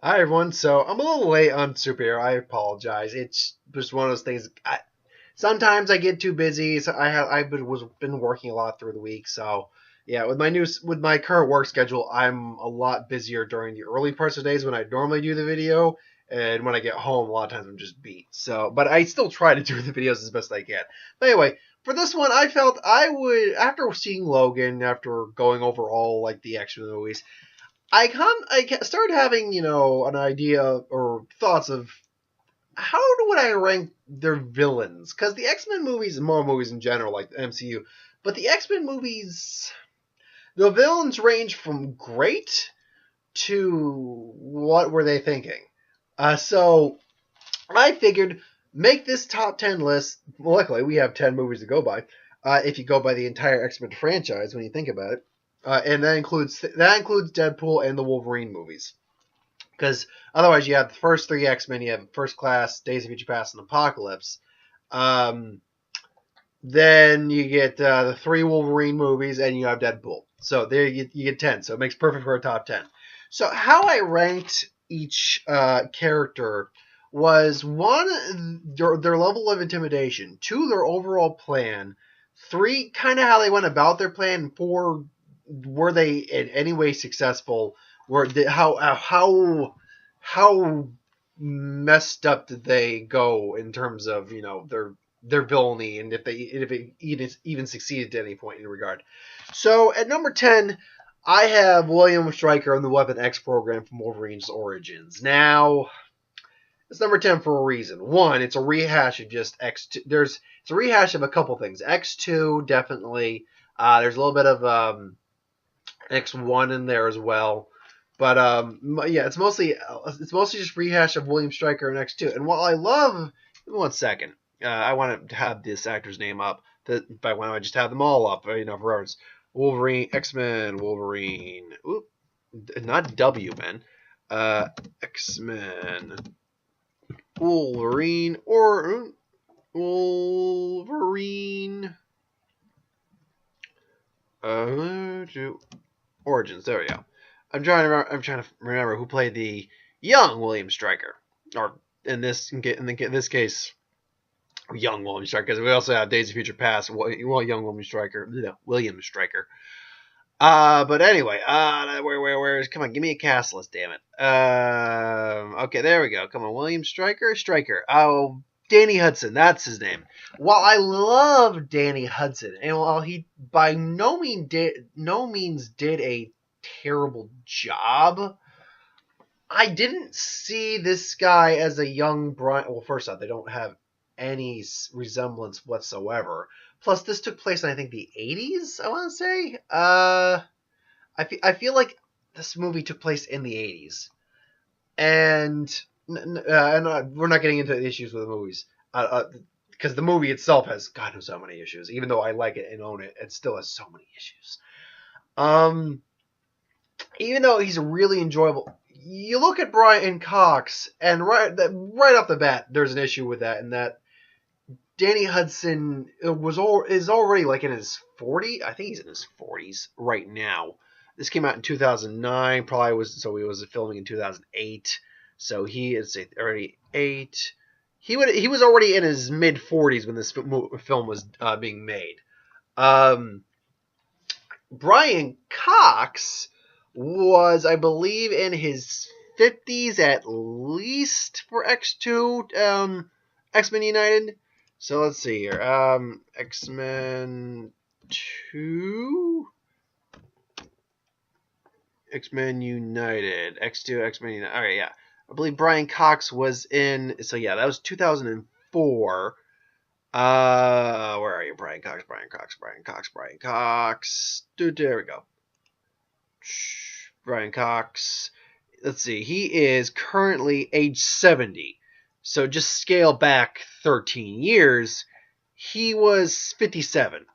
Hi everyone. So I'm a little late on superhero. I apologize. It's just one of those things. Sometimes I get too busy. So I've been working a lot through the week. So yeah, with my current work schedule, I'm a lot busier during the early parts of days when I normally do the video, and when I get home, a lot of times I'm just beat. So, but I still try to do the videos as best I can. But anyway, for this one, I felt I would, after seeing Logan, after going over all like the X-Men movies. I started having an idea or thoughts of how would I rank their villains, because the X-Men movies and more movies in general, like the MCU, but the X-Men movies, the villains range from great to what were they thinking. So I figured make this top 10 list. Well, luckily we have 10 movies to go by. If you go by the entire X-Men franchise, when you think about it, and that includes Deadpool and the Wolverine movies. Because otherwise, you have the first three X-Men. You have First Class, Days of Future Past, and Apocalypse. Um, then you get the three Wolverine movies, and you have Deadpool. So there you get 10. So it makes perfect for a top 10. So how I ranked each character was one, their level of intimidation, two, their overall plan, three, kind of how they went about their plan, and four, were they in any way successful? How messed up did they go in terms of their villainy, and if it even succeeded at any point in regard. So at number 10, I have William Stryker and the Weapon X program from Wolverine's Origins. Now, it's number 10 for a reason. One, it's a rehash of just X2. It's a rehash of a couple things. X2, definitely. There's a little bit of X1 in there as well. But yeah, it's mostly just rehash of William Stryker and X2. And while I love, give me 1 second, I want to have this actor's name up. But why don't I just have them all up? For ours, Wolverine, X-Men, Wolverine. Oop, not W men. X-Men, Wolverine, or Wolverine. Origins. There we go. I'm trying to remember who played the young William Stryker, or in this case, young William Stryker. Because we also have Days of Future Past. Well, young William Stryker, William Stryker. But anyway, where is? Come on, give me a cast list, damn it. Okay, there we go. Come on, William Stryker. Oh, Danny Hudson, that's his name. While I love Danny Hudson, and while he by no means did a terrible job, I didn't see this guy as a young Brian. Well, first off, they don't have any resemblance whatsoever. Plus, this took place in, I think, the 80s, I want to say. I feel like this movie took place in the 80s. And we're not getting into the issues with the movies. Because the movie itself has, God knows, so many issues. Even though I like it and own it, it still has so many issues. Even though he's really enjoyable, you look at Brian Cox, and right off the bat, there's an issue with that, and that Danny Hudson is already like in his 40s. I think he's in his 40s right now. This came out in 2009. Probably was so he was filming in 2008. So he is already 8. He was already in his mid 40s when this film was being made. Brian Cox was, I believe, in his 50s at least for X2, X-Men United. So let's see here. X-Men 2, X-Men United, X2, X-Men United. All right, yeah. I believe Brian Cox was in. So yeah, that was 2004. Where are you, Brian Cox? Dude, there we go. Brian Cox. Let's see. He is currently age 70. So just scale back 13 years. He was 57.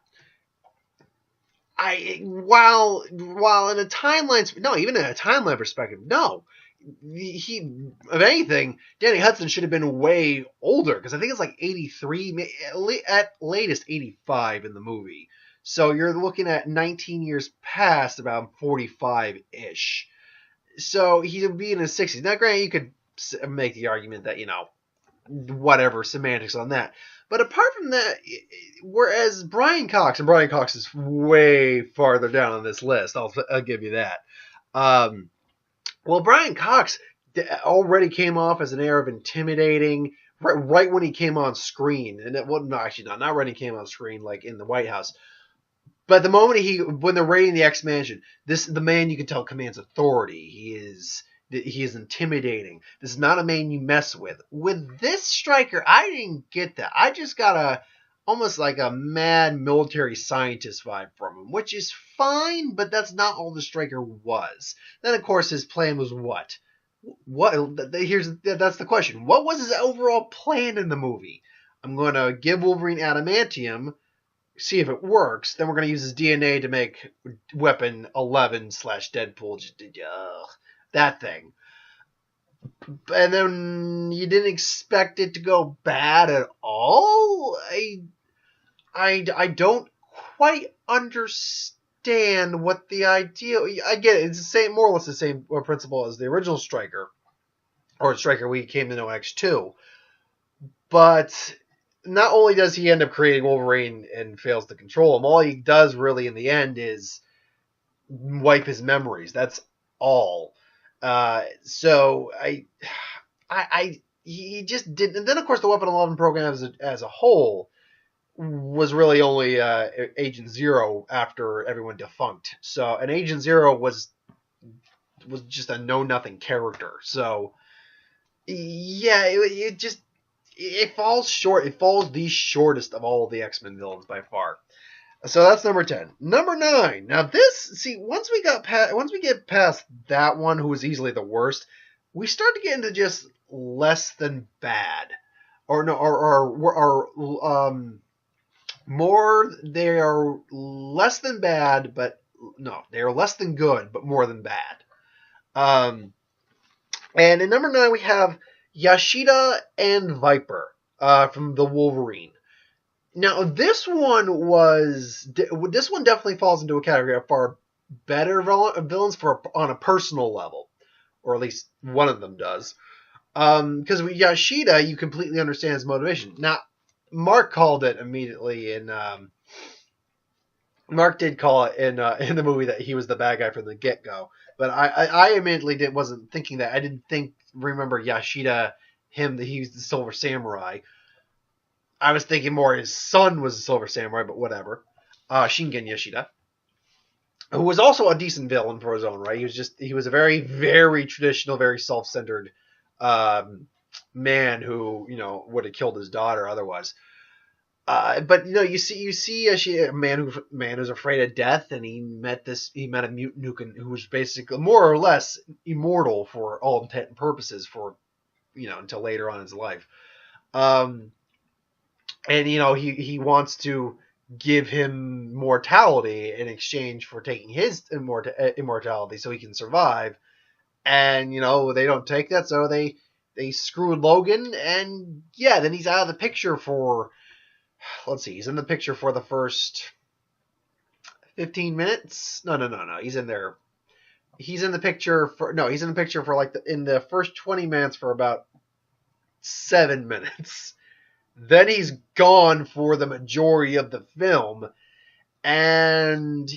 While in a timeline, no, even in a timeline perspective, no. He, of anything, Danny Hudson should have been way older, because I think it's like 83, at latest 85 in the movie. So you're looking at 19 years past, about 45-ish. So he would be in his 60s. Now, granted, you could make the argument that, whatever, semantics on that. But apart from that, whereas Brian Cox is way farther down on this list, I'll give you that. Um, well, Brian Cox already came off as an air of intimidating right when he came on screen, and well, no, actually not when he came on screen, like in the White House. But the moment when they're raiding the X Mansion, the man you can tell commands authority. He is intimidating. This is not a man you mess with. With this Striker, I didn't get that. I just got almost like a mad military scientist vibe from him, which is fine, but that's not all the Striker was. Then, of course, his plan was what? That's the question. What was his overall plan in the movie? I'm going to give Wolverine adamantium, see if it works. Then we're going to use his DNA to make Weapon 11 / Deadpool. That thing. And then you didn't expect it to go bad at all? I don't quite understand what the idea. I get it. It's the same, more or less the same principle as the original Striker, or Striker we came to know X2. But not only does he end up creating Wolverine and fails to control him, all he does really in the end is wipe his memories. That's all. So he just didn't. And then of course the Weapon 11 program as a whole was really only Agent Zero after everyone defunct. So, and Agent Zero was just a know-nothing character. So, yeah, it falls short. It falls the shortest of all of the X-Men villains by far. So that's number 10. Number 9. Now once we get past that one, who was easily the worst, we start to get into just less than bad, more. They are less than bad, but no, they are less than good, but more than bad. And in number 9 we have Yashida and Viper from the Wolverine. Now this one definitely falls into a category of far better villains on a personal level, or at least one of them does. Because with Yashida, you completely understand his motivation. Now, Mark called it immediately Mark did call it in the movie that he was the bad guy from the get-go. But I immediately wasn't thinking that. I didn't remember Yashida, that he was the Silver Samurai. I was thinking more his son was the Silver Samurai, but whatever. Shingen Yashida, who was also a decent villain for his own right. He was a very, very traditional, very self-centered man who, would have killed his daughter otherwise. But you see a man who's afraid of death, and he met a mutant who was basically more or less immortal for all intent and purposes for until later on in his life. And he wants to give him mortality in exchange for taking his immortality so he can survive. And they don't take that, so they screwed Logan, and then he's out of the picture for. Let's see, he's in the picture for the first 15 minutes. No. He's in there. He's in the picture for in the first 20 minutes for about 7 minutes. Then he's gone for the majority of the film. And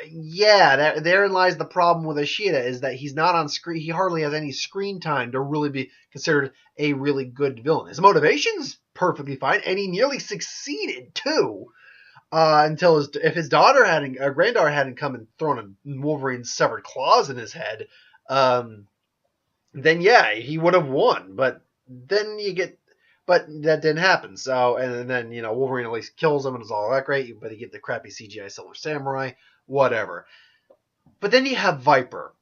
therein lies the problem with Ishida, is that he's not on screen. He hardly has any screen time to really be considered a really good villain. His motivation's perfectly fine, and he nearly succeeded too. Until if his granddaughter hadn't come and thrown Wolverine's severed claws in his head, then he would have won. But that didn't happen. So, and then, Wolverine at least kills him and it's all that great, but you get the crappy CGI Silver Samurai, whatever. But then you have Viper,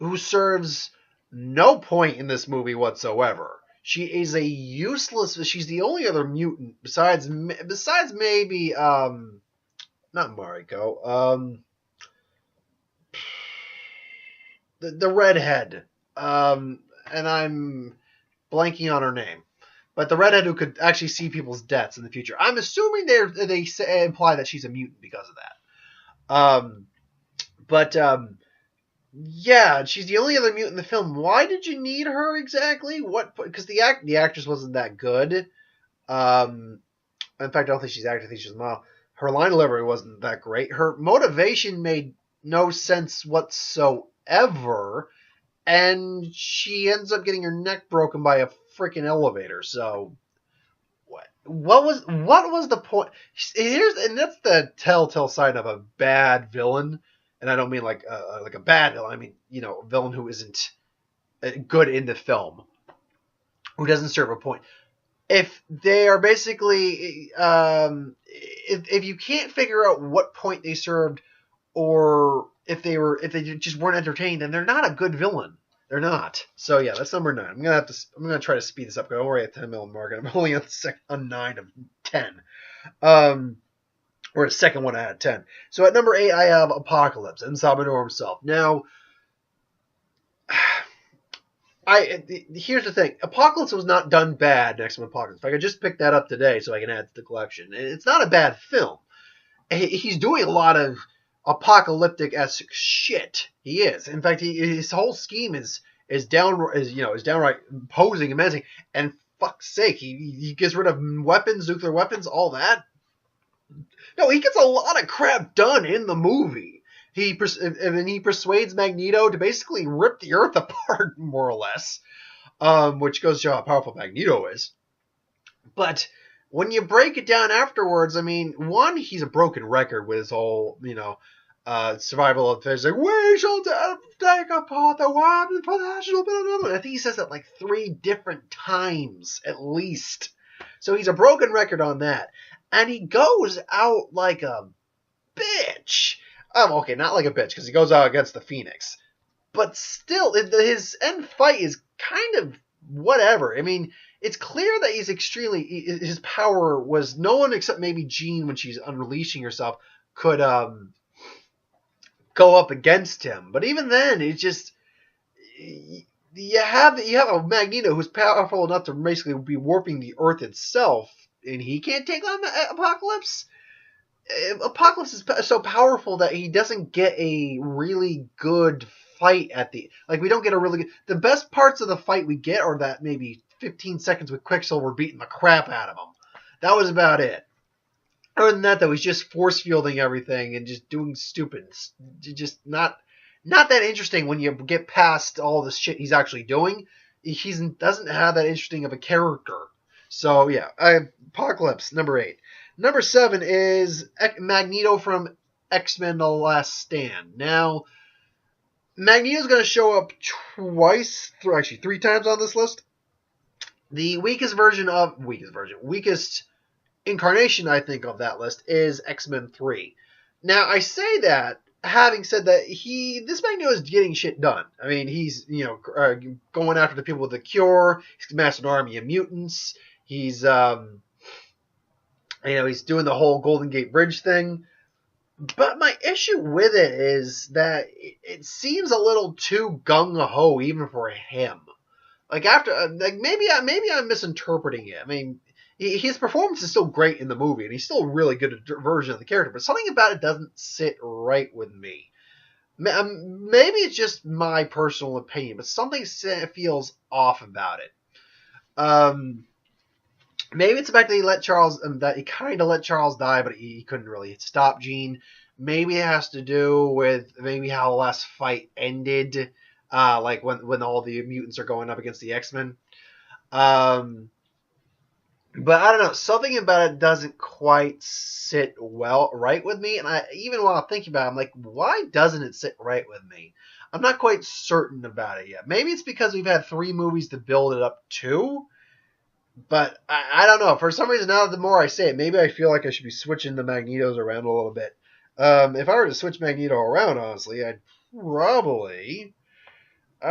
who serves no point in this movie whatsoever. She is she's the only other mutant besides maybe, not Mariko, the redhead, and I'm blanking on her name, but the redhead who could actually see people's deaths in the future. I'm assuming they imply that she's a mutant because of that. Yeah, she's the only other mutant in the film. Why did you need her exactly? What? Because the actress wasn't that good. Um, in fact, I don't think she's acting. I think she's a model. Her line delivery wasn't that great. Her motivation made no sense whatsoever, and she ends up getting her neck broken by a freaking elevator. So what was the point? And that's the telltale sign of a bad villain. And I don't mean like a bad villain. I mean a villain who isn't good in the film, who doesn't serve a point. If they are basically, if you can't figure out what point they served, or if they just weren't entertained, then they're not a good villain. They're not. So yeah, that's number 9. I'm gonna try to speed this up because I'm already at 10 minute mark, and I'm only on 9 of 10. Or the second one out of 10. So at number 8, I have Apocalypse and Salvador himself. Now, here's the thing. Apocalypse was not done bad next to Apocalypse. If I could just pick that up today so I can add to the collection. It's not a bad film. He's doing a lot of apocalyptic-esque shit. He is. In fact, his whole scheme is downright imposing and menacing. And fuck's sake, he gets rid of weapons, nuclear weapons, all that. No, he gets a lot of crap done in the movie. He persuades Magneto to basically rip the Earth apart, more or less, which goes to show how powerful Magneto is. But when you break it down afterwards, I mean, one, he's a broken record with his whole, survival of things. Like, we shall take apart the world and put national. I think he says that like 3 different times, at least. So he's a broken record on that. And he goes out like a bitch. Okay, not like a bitch, because he goes out against the Phoenix. But still, his end fight is kind of whatever. I mean, it's clear that his power was, no one except maybe Jean, when she's unleashing herself, could go up against him. But even then, it's just, you have a Magneto who's powerful enough to basically be warping the Earth itself, and he can't take on Apocalypse. Apocalypse is so powerful that he doesn't get a really good fight we don't get a really good. The best parts of the fight we get are that maybe 15 seconds with Quicksilver beating the crap out of him. That was about it. Other than that, though, he's just force fielding everything and just doing stupid. Just not that interesting when you get past all the shit he's actually doing. He doesn't have that interesting of a character. So yeah, Apocalypse, number 8. Number 7 is Magneto from X-Men: The Last Stand. Now, Magneto's going to show up actually 3 times on this list. The weakest incarnation, I think, of that list is X-Men 3. Now, I say that, having said that, this Magneto is getting shit done. I mean, he's, going after the people with the cure. He's amassed an army of mutants. He's, he's doing the whole Golden Gate Bridge thing. But my issue with it is that it seems a little too gung-ho even for him. Like maybe I'm misinterpreting it. I mean, his performance is still great in the movie, and he's still a really good version of the character. But something about it doesn't sit right with me. Maybe it's just my personal opinion, but something feels off about it. Maybe it's the fact that he kind of let Charles die, but he couldn't really stop Jean. Maybe it has to do with maybe how the last fight ended, like when all the mutants are going up against the X-Men. But I don't know, something about it doesn't quite sit right with me. And even while I'm thinking about it, I'm like, why doesn't it sit right with me? I'm not quite certain about it yet. Maybe it's because we've had 3 movies to build it up to. But I don't know. For some reason, now the more I say it, maybe I feel like I should be switching the Magnetos around a little bit. If I were to switch Magneto around, honestly, I'd probably... maybe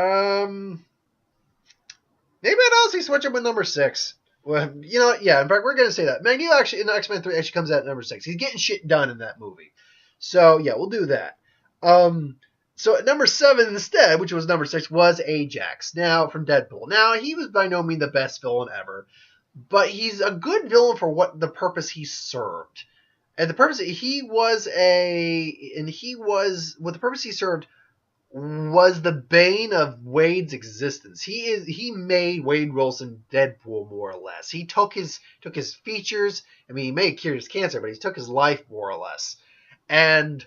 I'd honestly switch him with number 6. Well, yeah, in fact, we're going to say that. Magneto actually, in X-Men 3, actually comes out at number 6. He's getting shit done in that movie. So, yeah, we'll do that. So at number 7 instead, which was number 6, was Ajax. Now, from Deadpool. Now, he was by no means the best villain ever. But he's a good villain for the purpose he served. And the purpose he served was the bane of Wade's existence. He made Wade Wilson Deadpool more or less. He took his features. I mean, he may have cured his cancer, but he took his life more or less, and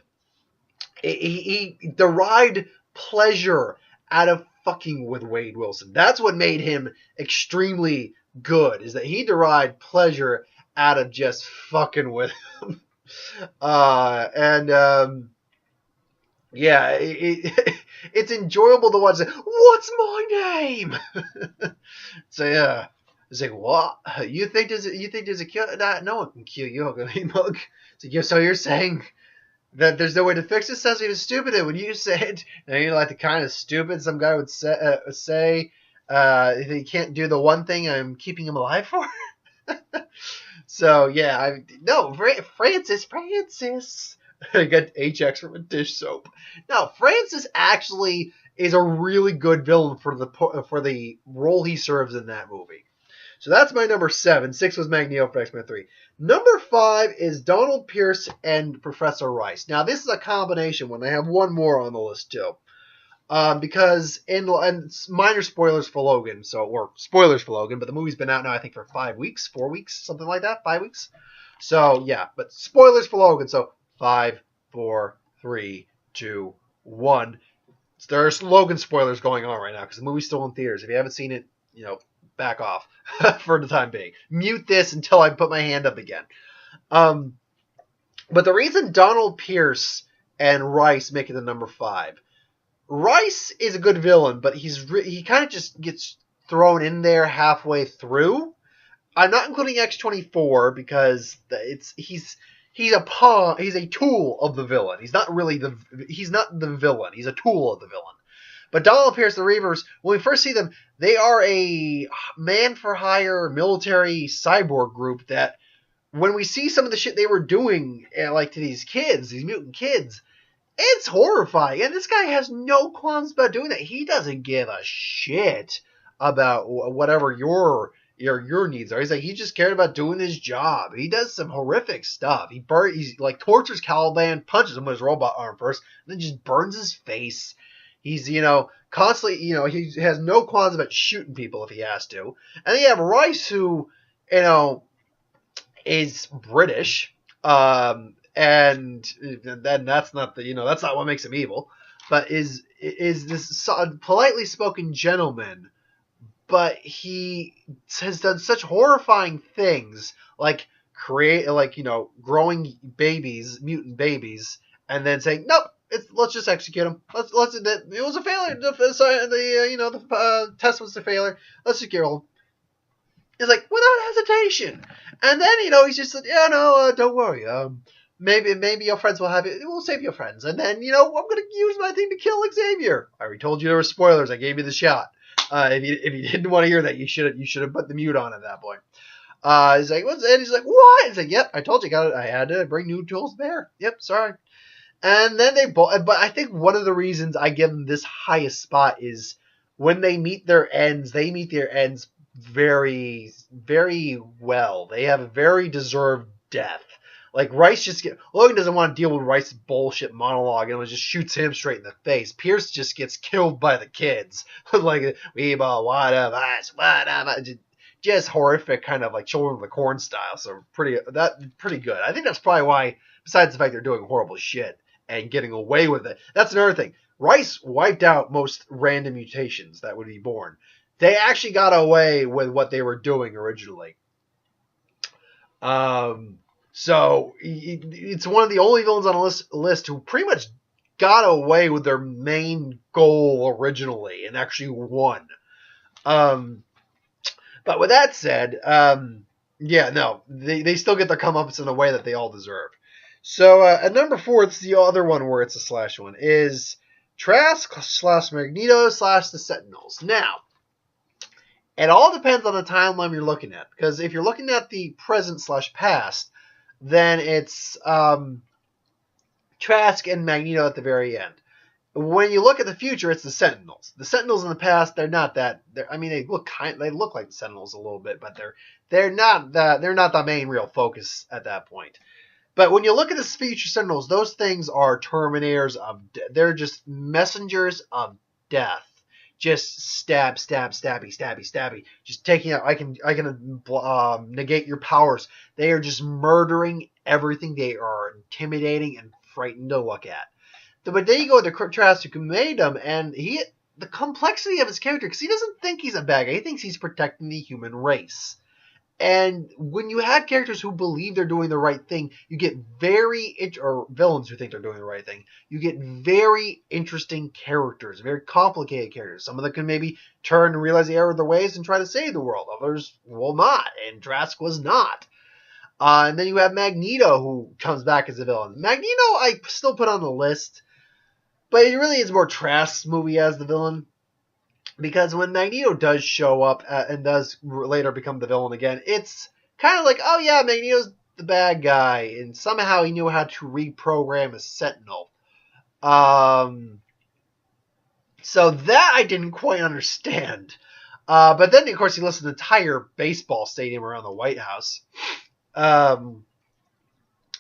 he derived pleasure out of fucking with Wade Wilson. That's what made him extremely good. Is that he derived pleasure out of just fucking with him. And yeah, it's enjoyable to watch. What's my name? So yeah, it's like, what? You think there's a cure? No one can cure you, ugly mug. So you're saying that there's no way to fix this? Sounds even stupid. When you say it, and you're like the kind of stupid some guy would say if he can't do the one thing I'm keeping him alive for. So yeah, Francis. I got HX from a dish soap. No, Francis actually is a really good villain for the role he serves in that movie. So that's my number 7. 6 was Magneto for X-Men 3. Number 5 is Donald Pierce and Professor Rice. Now this is a combination one. I have one more on the list too. Because and minor spoilers for Logan, or spoilers for Logan, but the movie's been out now I think for 5 weeks, 4 weeks, something like that, 5 weeks. So yeah, but spoilers for Logan. So 5, 4, 3, 2, 1. There's Logan spoilers going on right now because the movie's still in theaters. If you haven't seen it, back off for the time being. Mute this until I put my hand up again. But the reason Donald Pierce and Rice make it the number 5. Rice is a good villain, but he kind of just gets thrown in there halfway through. I'm not including X-24 because he's a pawn. He's a tool of the villain. He's not the villain. He's a tool of the villain. But Donald Pierce, the Reavers, when we first see them, they are a man-for-hire military cyborg group that, when we see some of the shit they were doing, like to these mutant kids, it's horrifying. And this guy has no qualms about doing that. He doesn't give a shit about whatever your needs are. He just cared about doing his job. He does some horrific stuff. He's like tortures Caliban, punches him with his robot arm first, and then just burns his face. He's, constantly, he has no qualms about shooting people if he has to. And then you have Rice, who, is British, and then that's not that's not what makes him evil, but is this politely spoken gentleman, but he has done such horrifying things, like growing mutant babies, and then saying, nope, let's just execute him. It was a failure. The test was a failure. Let's just kill him. It's like, without hesitation. And then, he's just like, don't worry. Maybe your friends will have it. We'll save your friends. And then, I'm going to use my thing to kill Xavier. I already told you there were spoilers. I gave you the shot. If you didn't want to hear that, you should have put the mute on at that point. He's like, what's that? He's like, what? He's like, yep, I told you, I had to bring new tools to bear. Yep, sorry. And then but I think one of the reasons I give them this highest spot is when they meet their ends very, very well. They have a very deserved death. Like Logan doesn't want to deal with Rice's bullshit monologue and it just shoots him straight in the face. Pierce just gets killed by the kids. Like, we ball, what of us, just horrific, kind of like Children of the Corn style. So pretty good. I think that's probably why, besides the fact they're doing horrible shit and getting away with it. That's another thing. Rice wiped out most random mutations that would be born. They actually got away with what they were doing originally. So it's one of the only villains on the list who pretty much got away with their main goal originally and actually won. But with that said, they still get their comeuppance in the way that they all deserve. So at number 4, it's the other one where it's a slash one, is Trask / Magneto / the Sentinels. Now, it all depends on the timeline you're looking at, because if you're looking at the present / past, then it's Trask and Magneto at the very end. When you look at the future, it's the Sentinels. The Sentinels in the past, they're not that. They look like the Sentinels a little bit, but they're not the main real focus at that point. But when you look at the future Sentinels, those things are Terminators they're just messengers of death. Just stab, stab, stabby, stabby, stabby. Just taking out. I can negate your powers. They are just murdering everything. They are intimidating and frightening to look at. But then you go with the Trask who made him, and the complexity of his character, because he doesn't think he's a bad guy. He thinks he's protecting the human race. And when you have characters who believe they're doing the right thing, you get or villains who think they're doing the right thing, you get very interesting characters, very complicated characters. Some of them can maybe turn and realize the error of their ways and try to save the world. Others will not, and Trask was not. And then you have Magneto, who comes back as a villain. Magneto, I still put on the list, but it really is more Trask's movie as the villain. Because when Magneto does show up and does later become the villain again, it's kind of like, oh yeah, Magneto's the bad guy, and somehow he knew how to reprogram a Sentinel. So that I didn't quite understand. But then, of course, he listed an entire baseball stadium around the White House.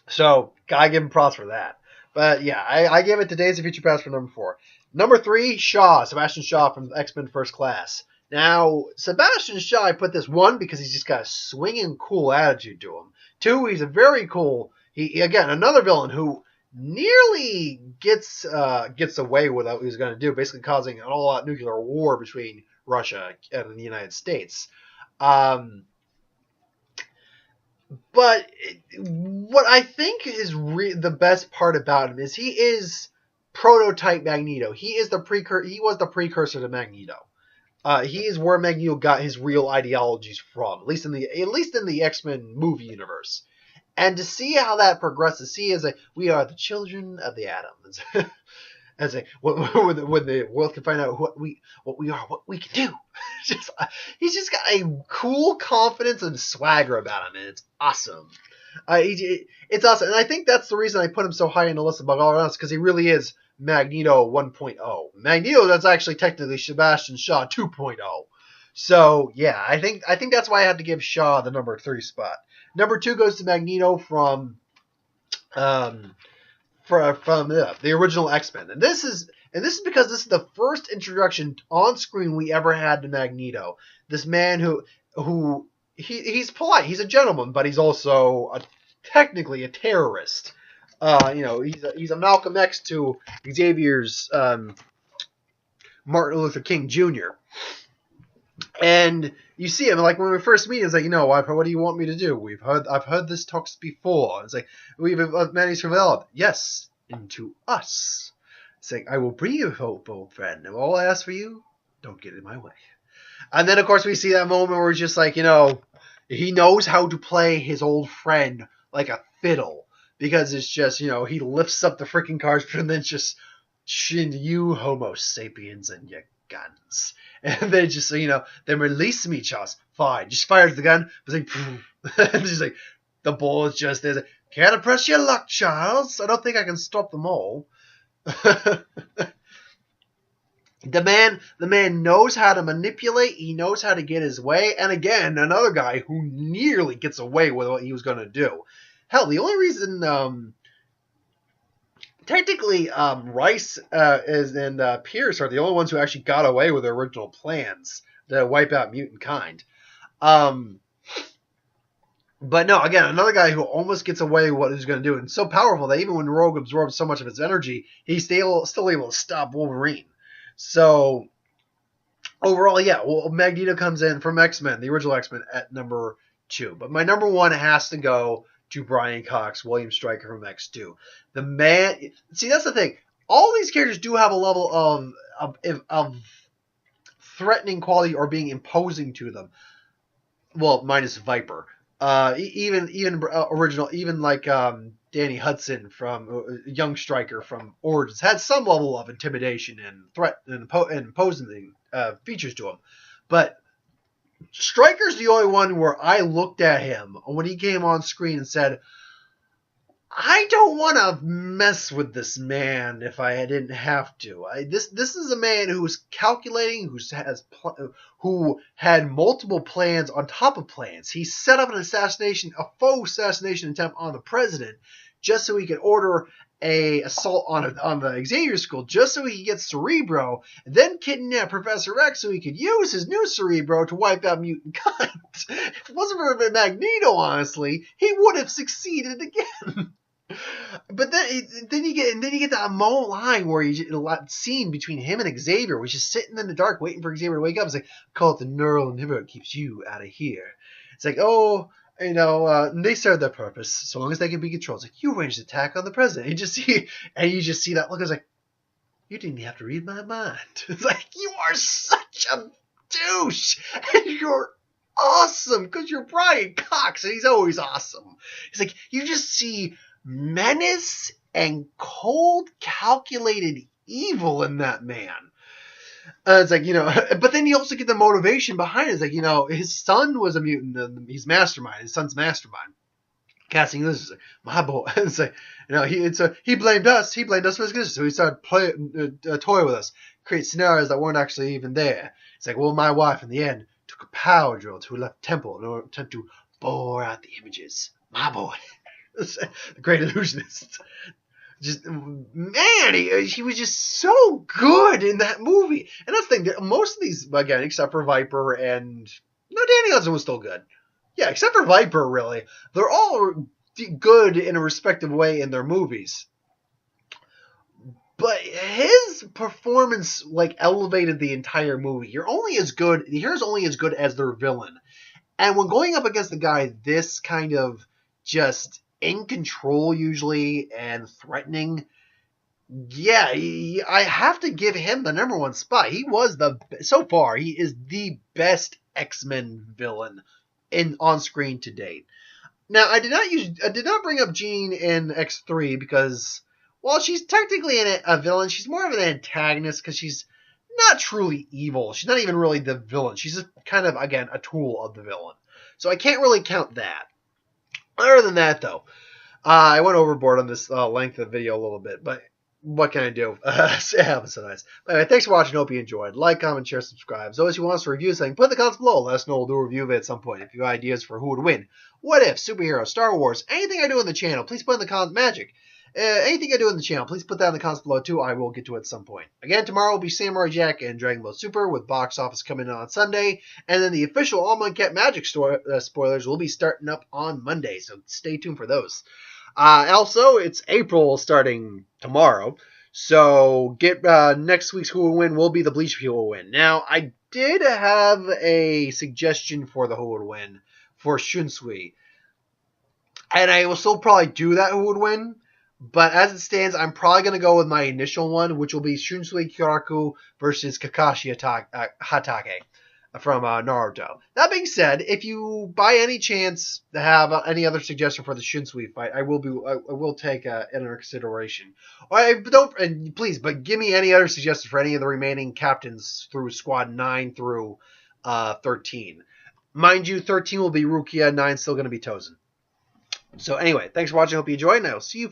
So, gotta give him props for that. But yeah, I gave it to Days of Future Past for number 4. Number 3, Sebastian Shaw from X-Men First Class. Now, Sebastian Shaw, I put this 1 because he's just got a swinging cool attitude to him. 2, he's a very cool, again, another villain who nearly gets away with what he was going to do, basically causing an all-out nuclear war between Russia and the United States. But what I think is the best part about him is he is prototype Magneto. He was the precursor to Magneto. He is where Magneto got his real ideologies from, at least in the X-Men movie universe. And to see how that progresses, we are the children of the atom. When the world can find out what we are, what we can do. He's just got a cool confidence and swagger about him, and it's awesome. It's awesome, and I think that's the reason I put him so high in the list above all else, because he really is Magneto 1.0. Magneto, that's actually technically Sebastian Shaw 2.0. So yeah, I think that's why I had to give Shaw the number 3 spot. Number 2 goes to Magneto from the original X-Men, and this is because this is the first introduction on screen we ever had to Magneto. This man who he's polite, he's a gentleman, but he's also technically a terrorist. He's a Malcolm X to Xavier's Martin Luther King Jr. And you see him, like when we first meet, it's like, what do you want me to do? I've heard this talks before. It's like, we've managed to develop, yes, into us. It's like, I will bring you hope, old friend, and all I ask for you, don't get in my way. And then, of course, we see that moment where it's just like, he knows how to play his old friend like a fiddle, because it's just, he lifts up the freaking cars and then just, you homo sapiens and your guns. And they just say, then release me, Charles. Fine. Just fires the gun. It's like, and just like, the ball is just there. Can't impress your luck, Charles. I don't think I can stop them all. The man knows how to manipulate. He knows how to get his way. And again, another guy who nearly gets away with what he was going to do. Hell, the only reason, technically, Rice and Pierce are the only ones who actually got away with their original plans to wipe out mutant kind. But no, again, another guy who almost gets away with what he's going to do, and so powerful that even when Rogue absorbs so much of his energy, he's still able to stop Wolverine. So overall, yeah, well, Magneto comes in from X-Men, the original X-Men, at number 2. But my number 1 has to go to Brian Cox, William Stryker from X2. The man, see, that's the thing. All these characters do have a level of threatening quality or being imposing to them. Well, minus Viper. Even original, even like Danny Hudson from Young Stryker from Origins had some level of intimidation and threat and imposing features to him. But Stryker's the only one where I looked at him when he came on screen and said, I don't want to mess with this man if I didn't have to. This is a man who's calculating, who had multiple plans on top of plans. He set up a faux assassination attempt on the president just so he could order a assault on the Xavier School, just so he could get Cerebro, and then kidnap Professor X so he could use his new Cerebro to wipe out mutant kind. If it wasn't for Magneto, honestly, he would have succeeded again. But then you get that moment line where scene between him and Xavier, which is sitting in the dark waiting for Xavier to wake up. It's like, call it the neural inhibitor, it keeps you out of here. It's like, oh, they serve their purpose so long as they can be controlled. It's like, you arranged an attack on the president. You just see that look. It's like, you didn't have to read my mind. It's like, you are such a douche, and you're awesome because you're Brian Cox, and he's always awesome. It's like, you just see menace and cold, calculated evil in that man. It's like, but then you also get the motivation behind it. It's like, his son was a mutant, and he's mastermind. His son's mastermind. Casting this is like, my boy. It's like, he blamed us. He blamed us for his goodness. So he started toy with us, create scenarios that weren't actually even there. It's like, well, my wife in the end took a power drill to a left temple in order to attempt to bore out the images. My boy. The great illusionist. Just, man, he was just so good in that movie. And that's the thing, most of these, again, except for Viper and Danny Hudson was still good. Yeah, except for Viper, really. They're all good in a respective way in their movies. But his performance, elevated the entire movie. Here's only as good as their villain. And when going up against a guy this kind of just in control usually and threatening, yeah, I have to give him the number one spot. He is the best X-Men villain on screen to date. Now, I did not bring up Jean in X3 because, while she's technically a villain, she's more of an antagonist because she's not truly evil. She's not even really the villain. She's just kind of, again, a tool of the villain. So I can't really count that. Other than that, though, I went overboard on this length of the video a little bit, but what can I do? It happens sometimes. Anyway, thanks for watching. Hope you enjoyed. Like, comment, share, subscribe. As always, if you want us to review something, put in the comments below. Let us know. We'll do a review of it at some point. If you have ideas for who would win, what if, superhero, Star Wars, anything I do in the channel, please put in the comments. Magic. Anything I do in the channel, please put that in the comments below too. I will get to it at some point. Again, tomorrow will be Samurai Jack and Dragon Ball Super with box office coming in on Sunday. And then the official All-Cat Magic spoilers will be starting up on Monday. So stay tuned for those. Also, it's April starting tomorrow. So get next week's Who Will Win will be the Bleach Who Will Win. Now, I did have a suggestion for the Who Would Win for Shunsui. And I will still probably do that Who Would Win. But as it stands, I'm probably going to go with my initial one, which will be Shunsui Kyoraku versus Kakashi Hatake from Naruto. That being said, if you by any chance have any other suggestion for the Shunsui fight, I will take it under consideration. Please, but give me any other suggestions for any of the remaining captains through Squad 9 through 13. Mind you, 13 will be Rukia, 9 still going to be Tozen. So anyway, thanks for watching. Hope you enjoyed, and I will see you.